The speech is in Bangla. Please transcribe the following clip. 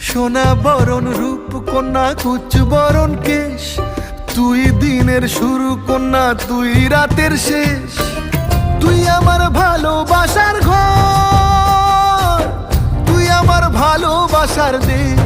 সোনা বরণ রূপ কন্যা কুচ বরণ কেশ, তুই দিনের শুরু কন্যা তুই রাতের শেষ। তুই আমার ভালোবাসার ঘর, তুই আমার ভালোবাসার দেশ।